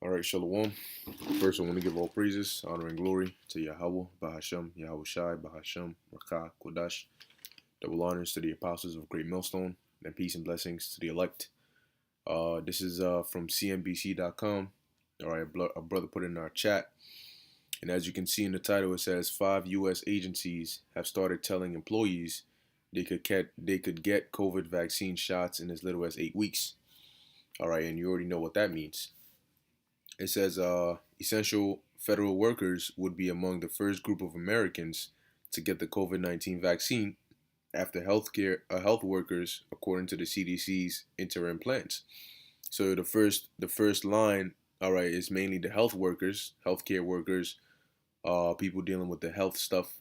All right, Shalom. First, I want to give all praises, honor, and glory to Yahweh, Bahashem, Yahweh Shai, Bahashem, Rakah, Kodash. Double honors to the apostles of Great Millstone, and peace and blessings to the elect. This is from CNBC.com. All right, a brother put it in our chat. And as you can see in the title, it says 5 U.S. agencies have started telling employees they could get COVID vaccine shots in as little as 8 weeks. All right, and you already know what that means. It says essential federal workers would be among the first group of Americans to get the COVID-19 vaccine after health workers, according to the CDC's interim plans. So the first line, all right, is mainly the healthcare workers, people dealing with the health stuff,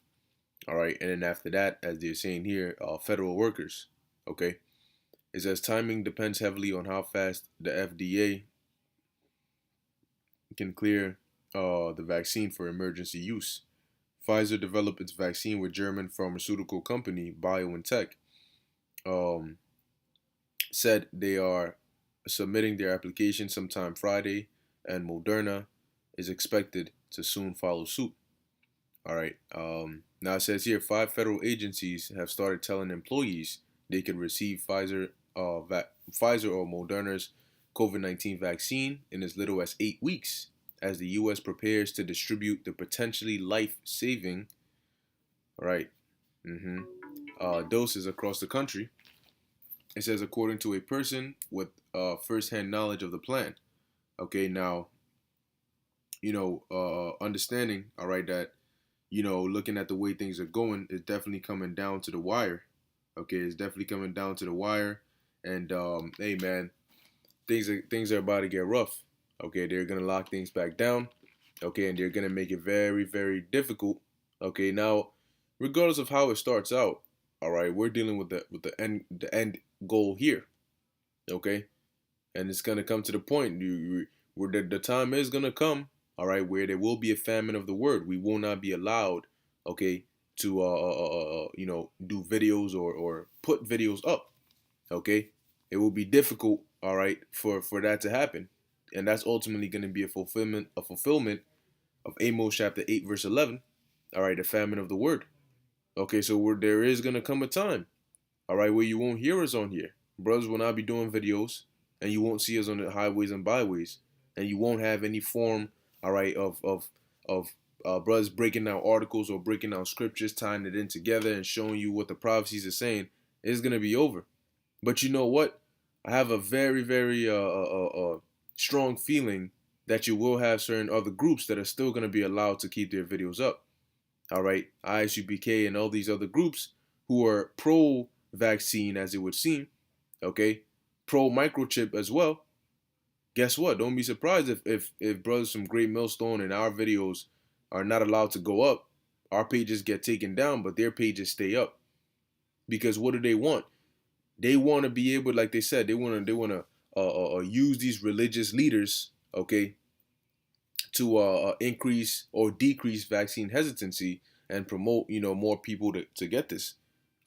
all right, and then after that, as they're saying here, federal workers, okay. It says timing depends heavily on how fast the FDA can clear the vaccine for emergency use. Pfizer developed its vaccine with German pharmaceutical company BioNTech. Said they are submitting their application sometime Friday, and Moderna is expected to soon follow suit. All right. Now it says here 5 federal agencies have started telling employees they could receive Pfizer or Moderna's COVID-19 vaccine in as little as 8 weeks as the U.S. prepares to distribute the potentially life-saving, doses across the country. It says according to a person with first-hand knowledge of the plan. Okay, now, understanding, all right, that, looking at the way things are going, it's definitely coming down to the wire. Okay, it's definitely coming down to the wire. And, hey, man, things are about to get rough. Okay, they're gonna lock things back down. Okay, and they're gonna make it very, very difficult. Okay, now, regardless of how it starts out, all right, we're dealing with the end goal here. Okay, and it's gonna come to the point where the time is gonna come. All right, where there will be a famine of the word. We will not be allowed. Okay, to do videos or put videos up. Okay, it will be difficult. All right, for that to happen. And that's ultimately going to be a fulfillment of Amos chapter 8 verse 11. All right, the famine of the word. Okay, so there is going to come a time, all right, where you won't hear us on here. Brothers will not be doing videos, and you won't see us on the highways and byways, and you won't have any form, all right, of brothers breaking down articles or breaking down scriptures, tying it in together and showing you what the prophecies are saying. It's going to be over. But you know what? I have a very, very strong feeling that you will have certain other groups that are still going to be allowed to keep their videos up. All right, ISUPK and all these other groups who are pro-vaccine, as it would seem, okay, pro-microchip as well. Guess what? Don't be surprised if brothers from Great Millstone and our videos are not allowed to go up. Our pages get taken down, but their pages stay up. Because what do they want? They want to be able, like they said, they want to use these religious leaders, okay, to increase or decrease vaccine hesitancy and promote, more people to get this.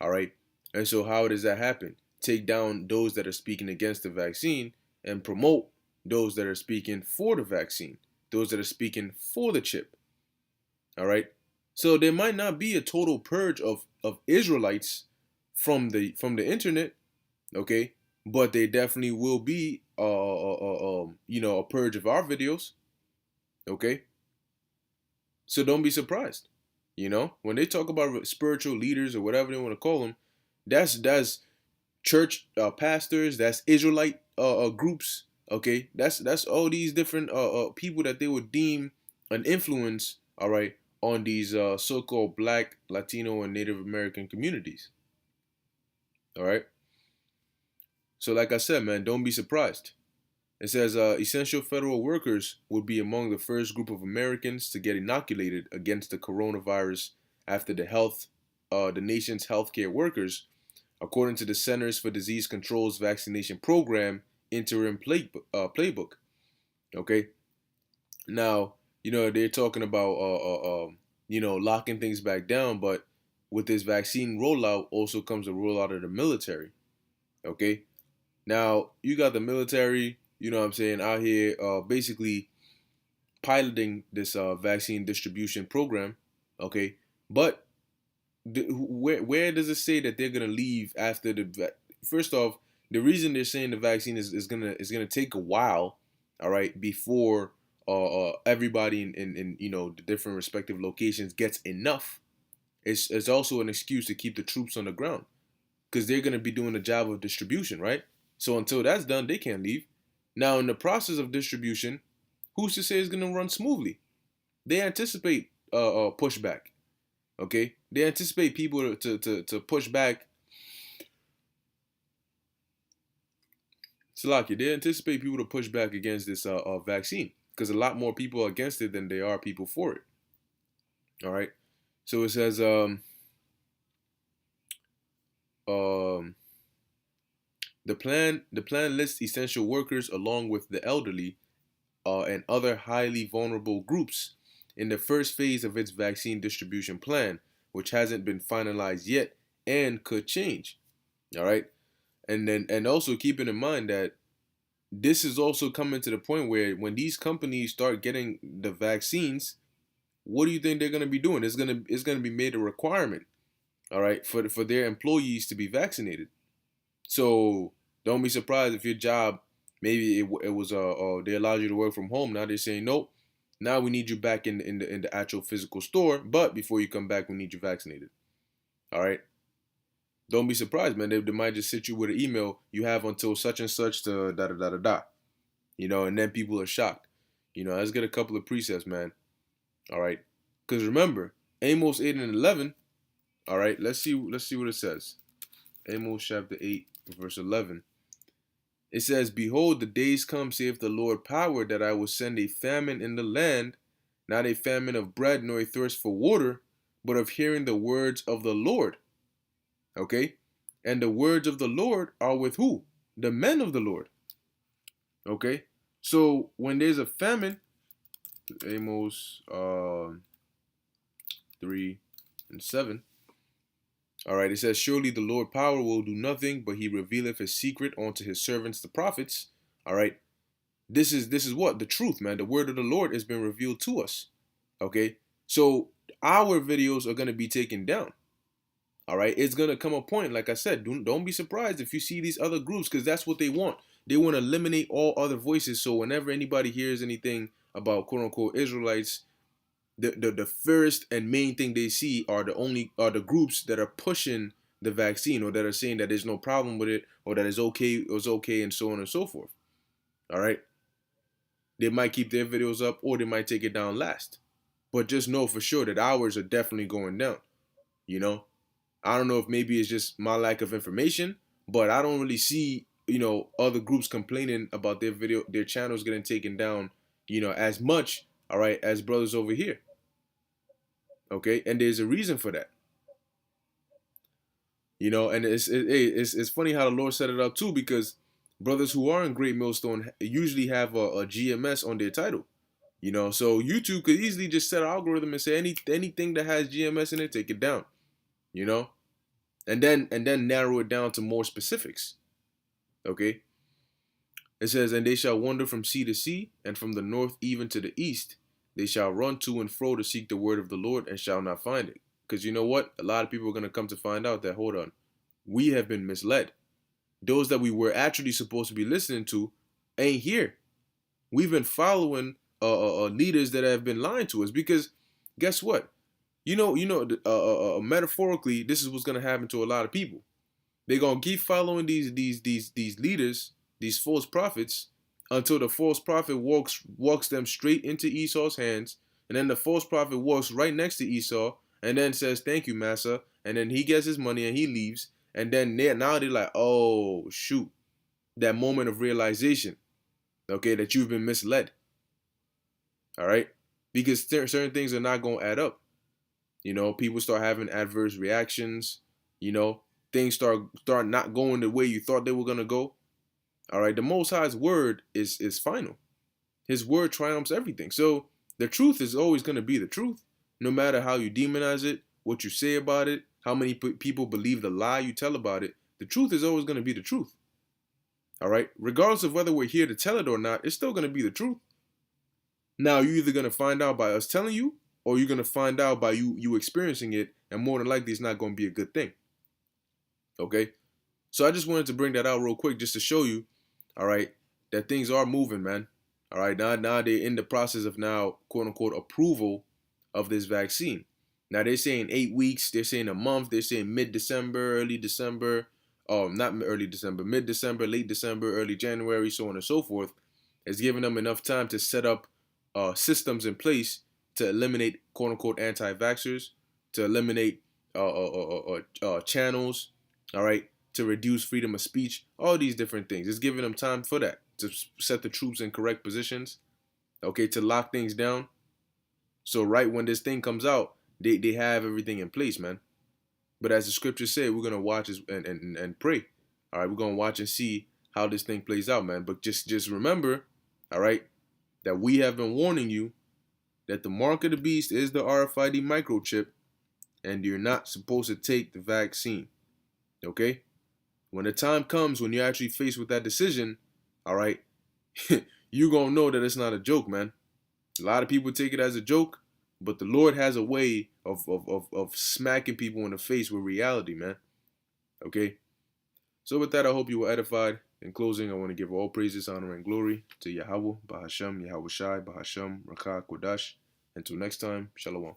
All right. And so how does that happen? Take down those that are speaking against the vaccine and promote those that are speaking for the vaccine, those that are speaking for the chip. All right. So there might not be a total purge of Israelites from the internet, okay, but they definitely will be a purge of our videos, okay. So don't be surprised, when they talk about spiritual leaders or whatever they want to call them, that's church pastors, that's Israelite groups, okay. That's all these different people that they would deem an influence, all right, on these so-called Black, Latino, and Native American communities. All right. So like I said, man, don't be surprised. It says essential federal workers would be among the first group of Americans to get inoculated against the coronavirus after the nation's healthcare workers, according to the Centers for Disease Control's vaccination program interim playbook. Okay. Now, they're talking about locking things back down, but with this vaccine rollout also comes a rollout of the military. Okay. Now, you got the military, out here basically piloting this vaccine distribution program. Okay, but where does it say that they're gonna leave after first off, the reason they're saying the vaccine is gonna take a while, all right, before everybody in the different respective locations gets enough. It's also an excuse to keep the troops on the ground because they're gonna be doing the job of distribution, right? So until that's done, they can't leave. Now in the process of distribution, who's to say it's gonna run smoothly? They anticipate pushback. Okay, they anticipate people to push back. Salaki, they anticipate people to push back against this vaccine because a lot more people are against it than there are people for it. All right, so it says um, the plan lists essential workers along with the elderly and other highly vulnerable groups in the first phase of its vaccine distribution plan, which hasn't been finalized yet and could change. All right, and also keeping in mind that this is also coming to the point where when these companies start getting the vaccines, what do you think they're going to be doing? It's gonna be made a requirement, all right, for their employees to be vaccinated. So don't be surprised if your job, maybe it was they allowed you to work from home. Now they're saying nope. Now we need you back in the actual physical store, but before you come back, we need you vaccinated. All right. Don't be surprised, man. They might just sit you with an email. You have until such and such to da da da da da. And then people are shocked. Let's get a couple of precepts, man. All right. Because remember, Amos 8 and 11. All right. Let's see what it says. Amos chapter 8, verse 11. It says, "Behold, the days come, saith the Lord power, that I will send a famine in the land, not a famine of bread, nor a thirst for water, but of hearing the words of the Lord." Okay? And the words of the Lord are with who? The men of the Lord. Okay? So when there's a famine, Amos 3 and 7. All right, it says, "Surely the Lord power will do nothing, but he revealeth his secret unto his servants, the prophets." All right. This is what? The truth, man. The word of the Lord has been revealed to us. Okay? So our videos are going to be taken down. All right? It's going to come a point, like I said, don't be surprised if you see these other groups, because that's what they want. They want to eliminate all other voices. So whenever anybody hears anything about quote unquote Israelites, the first and main thing they see are the groups that are pushing the vaccine, or that are saying that there's no problem with it, or that it's okay, and so on and so forth. All right. They might keep their videos up, or they might take it down last. But just know for sure that ours are definitely going down. I don't know if maybe it's just my lack of information, but I don't really see, other groups complaining about their channels getting taken down, as much, all right, as brothers over here. Okay, and there's a reason for that. And it's funny how the Lord set it up too, because brothers who are in Great Millstone usually have a GMS on their title. So YouTube could easily just set an algorithm and say anything that has GMS in it, take it down. And then narrow it down to more specifics. Okay. It says, "And they shall wander from sea to sea, and from the north even to the east. They shall run to and fro to seek the word of the Lord, and shall not find it." Because you know what? A lot of people are going to come to find out that, hold on, we have been misled. Those that we were actually supposed to be listening to ain't here. We've been following leaders that have been lying to us. Because guess what? Metaphorically, this is what's going to happen to a lot of people. They're going to keep following these leaders, these false prophets, until the false prophet walks them straight into Esau's hands. And then the false prophet walks right next to Esau and then says, "Thank you, Massa." And then he gets his money and he leaves. And then now they're like, oh, shoot. That moment of realization, okay, that you've been misled. All right? Because certain things are not going to add up. People start having adverse reactions. Things start not going the way you thought they were going to go. All right? The Most High's word is final. His word triumphs everything. So the truth is always going to be the truth, no matter how you demonize it, what you say about it, how many people believe the lie you tell about it. The truth is always going to be the truth. All right? Regardless of whether we're here to tell it or not, it's still going to be the truth. Now you're either gonna find out by us telling you, or you're gonna find out by you experiencing it, and more than likely it's not gonna be a good thing. Okay? So I just wanted to bring that out real quick just to show you, all right, that things are moving, man. All right, now they're in the process of now, quote unquote, approval of this vaccine. Now they're saying 8 weeks, they're saying a month, they're saying mid-December, early December, not early December, mid-December, late December, early January, so on and so forth. It's giving them enough time to set up systems in place to eliminate quote unquote anti-vaxxers, to eliminate channels, all right, to reduce freedom of speech, all these different things. It's giving them time for that, to set the troops in correct positions, okay, to lock things down. So right when this thing comes out, they have everything in place, man. But as the scriptures say, we're gonna watch and pray. All right, we're gonna watch and see how this thing plays out, man. But just remember, all right, that we have been warning you that the mark of the beast is the RFID microchip, and you're not supposed to take the vaccine. Okay? When the time comes when you're actually faced with that decision, all right, you're gonna know that it's not a joke, man. A lot of people take it as a joke, but the Lord has a way of smacking people in the face with reality, man. Okay? So with that, I hope you were edified. In closing, I want to give all praises, honor, and glory to Yahweh, Bahashem, Yahweh Shai, Bahashem, Rakah, Kodash. Until next time, Shalom.